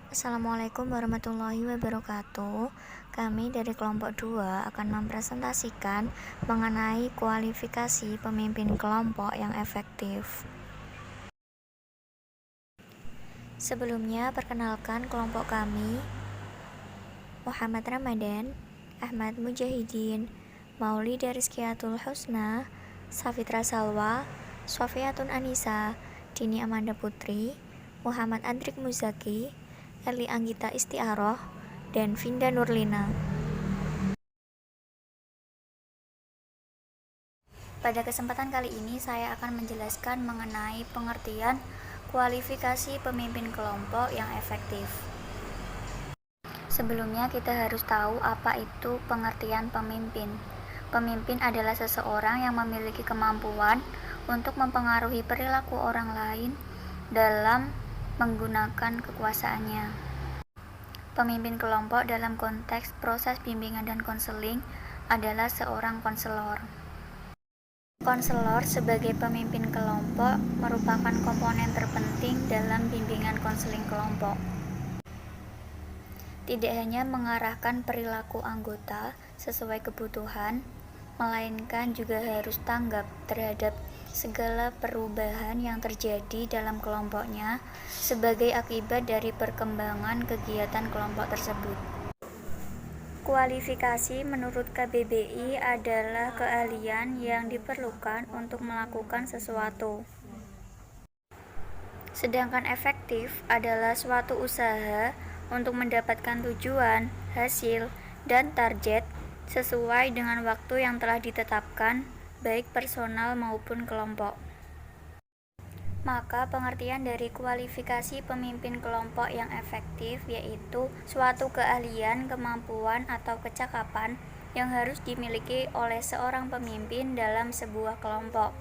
Assalamualaikum warahmatullahi wabarakatuh. Kami dari kelompok 2 akan mempresentasikan mengenai kualifikasi pemimpin kelompok yang efektif. Sebelumnya, perkenalkan kelompok kami: Muhammad Ramadan, Ahmad Mujahidin, Maulida Rizkiatul Husna, Safitra Salwa, Sofiatun Anisa, Dini Amanda Putri, Muhammad Andrik Muzaki, Eli Anggita Istiaroh, dan Vinda Nurlina. Pada kesempatan kali ini saya akan menjelaskan mengenai pengertian kualifikasi pemimpin kelompok yang efektif. Sebelumnya kita harus tahu apa itu pengertian pemimpin. Pemimpin adalah seseorang yang memiliki kemampuan untuk mempengaruhi perilaku orang lain dalam menggunakan kekuasaannya. Pemimpin kelompok dalam konteks proses bimbingan dan konseling adalah seorang konselor. Konselor sebagai pemimpin kelompok merupakan komponen terpenting dalam bimbingan konseling kelompok. Tidak hanya mengarahkan perilaku anggota sesuai kebutuhan, melainkan juga harus tanggap terhadap segala perubahan yang terjadi dalam kelompoknya sebagai akibat dari perkembangan kegiatan kelompok tersebut. Kualifikasi menurut KBBI adalah keahlian yang diperlukan untuk melakukan sesuatu. Sedangkan efektif adalah suatu usaha untuk mendapatkan tujuan, hasil, dan target sesuai dengan waktu yang telah ditetapkan, baik personal maupun kelompok. Maka pengertian dari kualifikasi pemimpin kelompok yang efektif yaitu suatu keahlian, kemampuan, atau kecakapan yang harus dimiliki oleh seorang pemimpin dalam sebuah kelompok,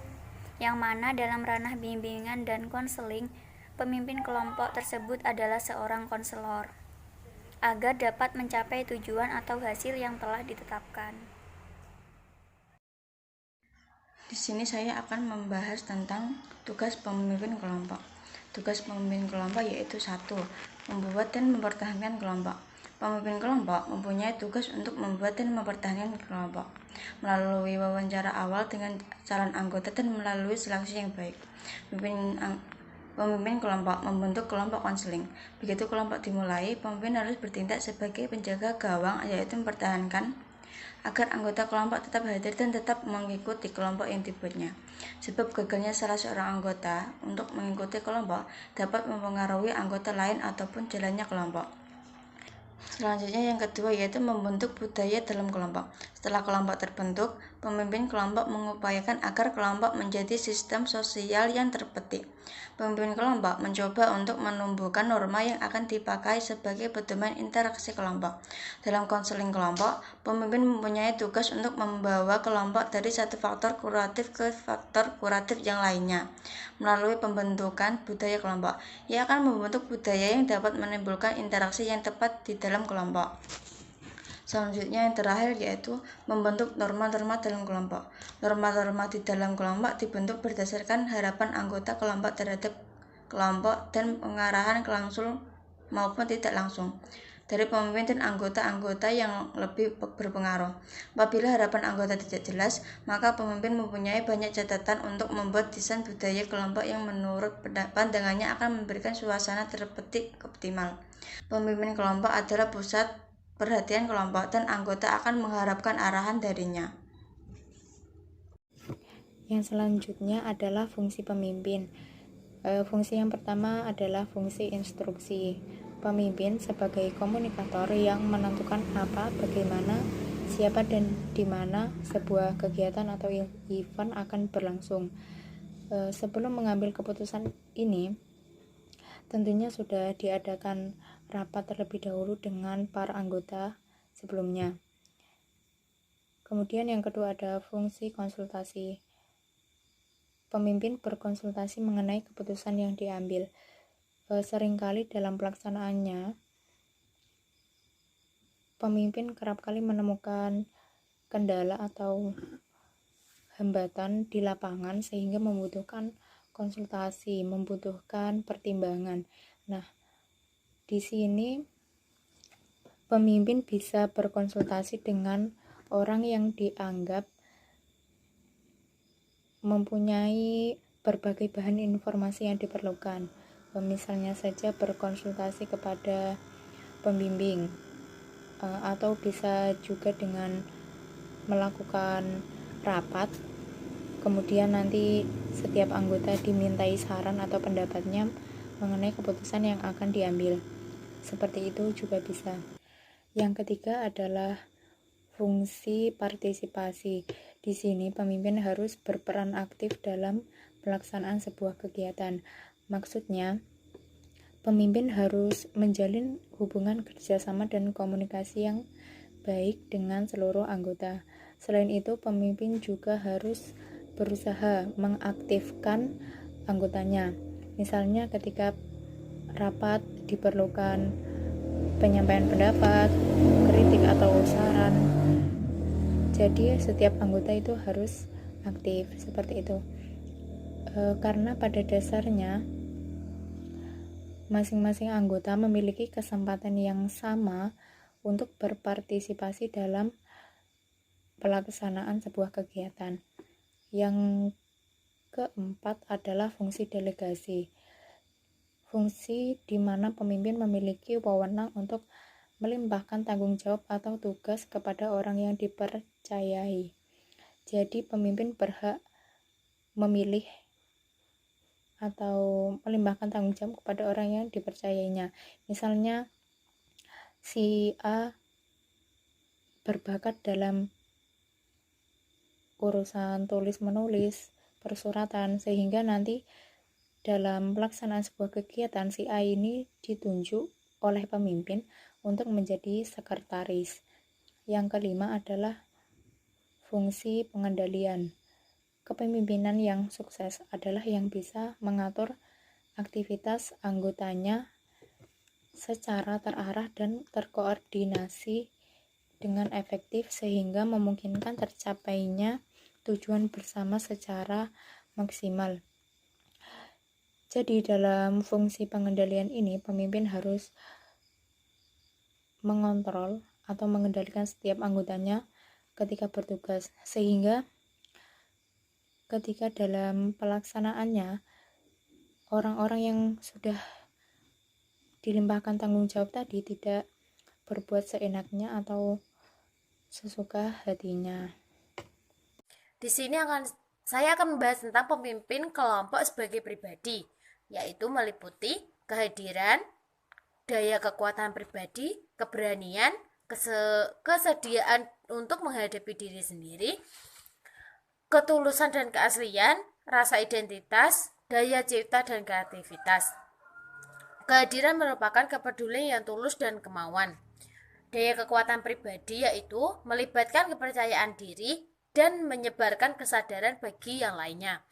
yang mana dalam ranah bimbingan dan konseling, pemimpin kelompok tersebut adalah seorang konselor, agar dapat mencapai tujuan atau hasil yang telah ditetapkan. Di sini saya akan membahas tentang tugas pemimpin kelompok. Tugas pemimpin kelompok yaitu 1. Membuat dan mempertahankan kelompok. Pemimpin kelompok mempunyai tugas untuk membuat dan mempertahankan kelompok melalui wawancara awal dengan calon anggota dan melalui seleksi yang baik. Pemimpin kelompok membentuk kelompok konseling. Begitu kelompok dimulai, pemimpin harus bertindak sebagai penjaga gawang, yaitu mempertahankan agar anggota kelompok tetap hadir dan tetap mengikuti kelompok yang dibuatnya. Sebab gagalnya salah seorang anggota untuk mengikuti kelompok dapat mempengaruhi anggota lain ataupun jalannya kelompok. Selanjutnya yang kedua yaitu membentuk budaya dalam kelompok. Setelah kelompok terbentuk, pemimpin kelompok mengupayakan agar kelompok menjadi sistem sosial yang terpetik. Pemimpin kelompok mencoba untuk menumbuhkan norma yang akan dipakai sebagai pedoman interaksi kelompok. Dalam konseling kelompok, pemimpin mempunyai tugas untuk membawa kelompok dari satu faktor kuratif ke faktor kuratif yang lainnya. Melalui pembentukan budaya kelompok, ia akan membentuk budaya yang dapat menimbulkan interaksi yang tepat di dalam kelompok. Selanjutnya yang terakhir yaitu membentuk norma-norma dalam kelompok. Norma-norma di dalam kelompok dibentuk berdasarkan harapan anggota kelompok terhadap kelompok dan pengarahan langsung maupun tidak langsung dari pemimpin dan anggota-anggota yang lebih berpengaruh. Apabila harapan anggota tidak jelas, maka pemimpin mempunyai banyak catatan untuk membuat desain budaya kelompok yang menurut pandangannya akan memberikan suasana terpetik optimal. Pemimpin kelompok adalah pusat perhatian kelompok dan anggota akan mengharapkan arahan darinya. Yang selanjutnya adalah fungsi pemimpin. Fungsi yang pertama adalah fungsi instruksi. Pemimpin sebagai komunikator yang menentukan apa, bagaimana, siapa, dan di mana sebuah kegiatan atau event akan berlangsung. Sebelum mengambil keputusan ini, tentunya sudah diadakan rapat terlebih dahulu dengan para anggota sebelumnya. Kemudian yang kedua ada fungsi konsultasi. Pemimpin berkonsultasi mengenai keputusan yang diambil. Seringkali dalam pelaksanaannya, pemimpin kerap kali menemukan kendala atau hambatan di lapangan sehingga membutuhkan konsultasi, membutuhkan pertimbangan. Nah, Di sini pemimpin bisa berkonsultasi dengan orang yang dianggap mempunyai berbagai bahan informasi yang diperlukan. Misalnya saja berkonsultasi kepada pembimbing, atau bisa juga dengan melakukan rapat, kemudian nanti setiap anggota dimintai saran atau pendapatnya mengenai keputusan yang akan diambil. Seperti itu juga bisa. Yang ketiga adalah fungsi partisipasi. Di sini pemimpin harus berperan aktif dalam pelaksanaan sebuah kegiatan. Maksudnya, pemimpin harus menjalin hubungan kerjasama dan komunikasi yang baik dengan seluruh anggota. Selain itu, pemimpin juga harus berusaha mengaktifkan anggotanya. Misalnya ketika rapat diperlukan penyampaian pendapat, kritik atau saran. Jadi setiap anggota itu harus aktif seperti itu. Karena pada dasarnya masing-masing anggota memiliki kesempatan yang sama untuk berpartisipasi dalam pelaksanaan sebuah kegiatan. Yang keempat adalah fungsi delegasi. Fungsi di mana pemimpin memiliki wewenang untuk melimpahkan tanggung jawab atau tugas kepada orang yang dipercayai. Jadi pemimpin berhak memilih atau melimpahkan tanggung jawab kepada orang yang dipercayainya. Misalnya si A berbakat dalam urusan tulis-menulis, persuratan, sehingga nanti dalam pelaksanaan sebuah kegiatan si A ini ditunjuk oleh pemimpin untuk menjadi sekretaris. Yang kelima adalah fungsi pengendalian. Kepemimpinan yang sukses adalah yang bisa mengatur aktivitas anggotanya secara terarah dan terkoordinasi dengan efektif sehingga memungkinkan tercapainya tujuan bersama secara maksimal. Jadi dalam fungsi pengendalian ini pemimpin harus mengontrol atau mengendalikan setiap anggotanya ketika bertugas, sehingga ketika dalam pelaksanaannya orang-orang yang sudah dilimpahkan tanggung jawab tadi tidak berbuat seenaknya atau sesuka hatinya. Di sini saya akan membahas tentang pemimpin kelompok sebagai pribadi, yaitu meliputi kehadiran, daya kekuatan pribadi, keberanian, kesediaan untuk menghadapi diri sendiri, ketulusan dan keaslian, rasa identitas, daya cipta dan kreativitas. Kehadiran merupakan kepedulian yang tulus dan kemauan. Daya kekuatan pribadi yaitu melibatkan kepercayaan diri dan menyebarkan kesadaran bagi yang lainnya.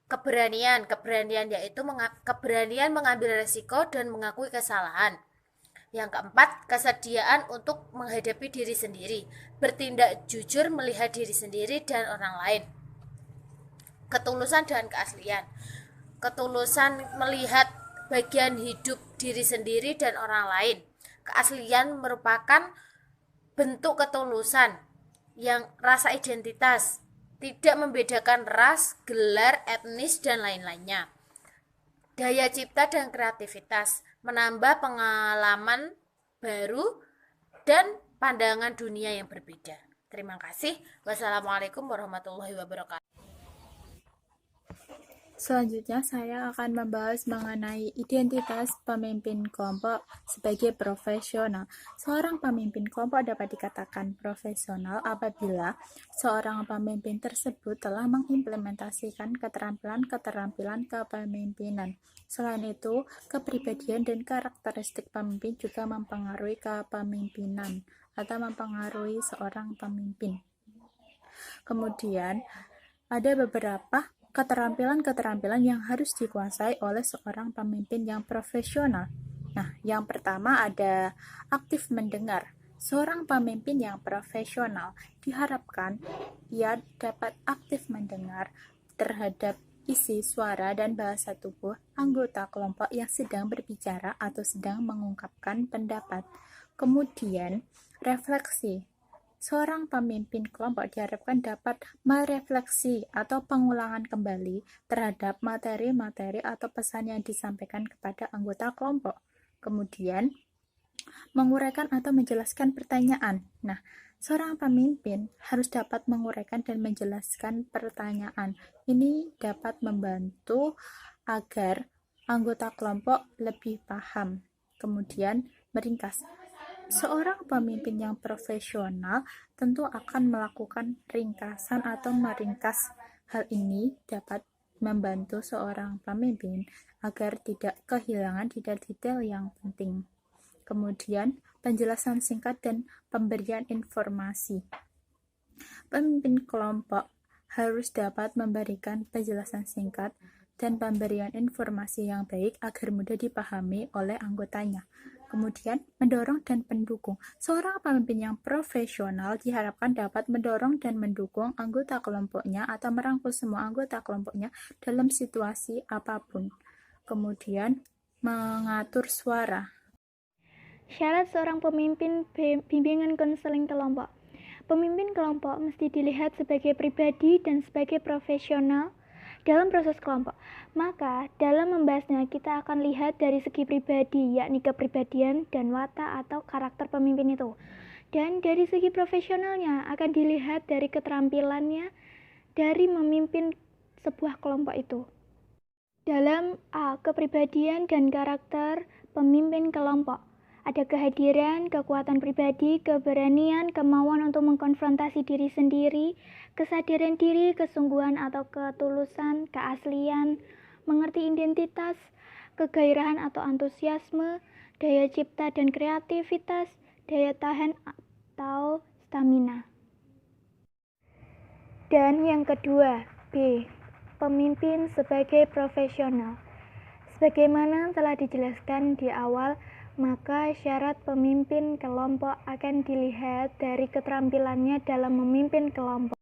Keberanian yaitu keberanian mengambil resiko dan mengakui kesalahan. Yang keempat, kesediaan untuk menghadapi diri sendiri, bertindak jujur melihat diri sendiri dan orang lain. Ketulusan dan keaslian. Ketulusan melihat bagian hidup diri sendiri dan orang lain. Keaslian merupakan bentuk ketulusan yang rasa identitas, tidak membedakan ras, gelar, etnis, dan lain-lainnya. Daya cipta dan kreativitas, menambah pengalaman baru dan pandangan dunia yang berbeda. Terima kasih. Wassalamualaikum warahmatullahi wabarakatuh. Selanjutnya saya akan membahas mengenai identitas pemimpin kelompok sebagai profesional. Seorang pemimpin kelompok dapat dikatakan profesional apabila seorang pemimpin tersebut telah mengimplementasikan keterampilan kepemimpinan. Selain itu, kepribadian dan karakteristik pemimpin juga mempengaruhi kepemimpinan atau mempengaruhi seorang pemimpin. Kemudian, ada beberapa keterampilan yang harus dikuasai oleh seorang pemimpin yang profesional. Nah, yang pertama ada aktif mendengar. Seorang pemimpin yang profesional diharapkan ia dapat aktif mendengar terhadap isi, suara, dan bahasa tubuh anggota kelompok yang sedang berbicara atau sedang mengungkapkan pendapat. Kemudian, refleksi. Seorang pemimpin kelompok diharapkan dapat merefleksi atau pengulangan kembali terhadap materi-materi atau pesan yang disampaikan kepada anggota kelompok. Kemudian, menguraikan atau menjelaskan pertanyaan. Nah, seorang pemimpin harus dapat menguraikan dan menjelaskan pertanyaan. Ini dapat membantu agar anggota kelompok lebih paham. Kemudian, meringkas. Seorang pemimpin yang profesional tentu akan melakukan ringkasan atau meringkas. Hal ini dapat membantu seorang pemimpin agar tidak kehilangan detail-detail yang penting. Kemudian, penjelasan singkat dan pemberian informasi. Pemimpin kelompok harus dapat memberikan penjelasan singkat dan pemberian informasi yang baik agar mudah dipahami oleh anggotanya. Kemudian, mendorong dan mendukung. Seorang pemimpin yang profesional diharapkan dapat mendorong dan mendukung anggota kelompoknya atau merangkul semua anggota kelompoknya dalam situasi apapun. Kemudian, mengatur suara. Syarat seorang pemimpin bimbingan konseling kelompok. Pemimpin kelompok mesti dilihat sebagai pribadi dan sebagai profesional dalam proses kelompok. Maka, dalam membahasnya kita akan lihat dari segi pribadi, yakni kepribadian dan watak atau karakter pemimpin itu. Dan dari segi profesionalnya akan dilihat dari keterampilannya dari memimpin sebuah kelompok itu. Dalam kepribadian dan karakter pemimpin kelompok, ada kehadiran, kekuatan pribadi, keberanian, kemauan untuk mengkonfrontasi diri sendiri, kesadaran diri, kesungguhan atau ketulusan, keaslian, mengerti identitas, kegairahan atau antusiasme, daya cipta dan kreativitas, daya tahan atau stamina. Dan yang kedua, B. Pemimpin sebagai profesional. Sebagaimana telah dijelaskan di awal, maka syarat pemimpin kelompok akan dilihat dari keterampilannya dalam memimpin kelompok.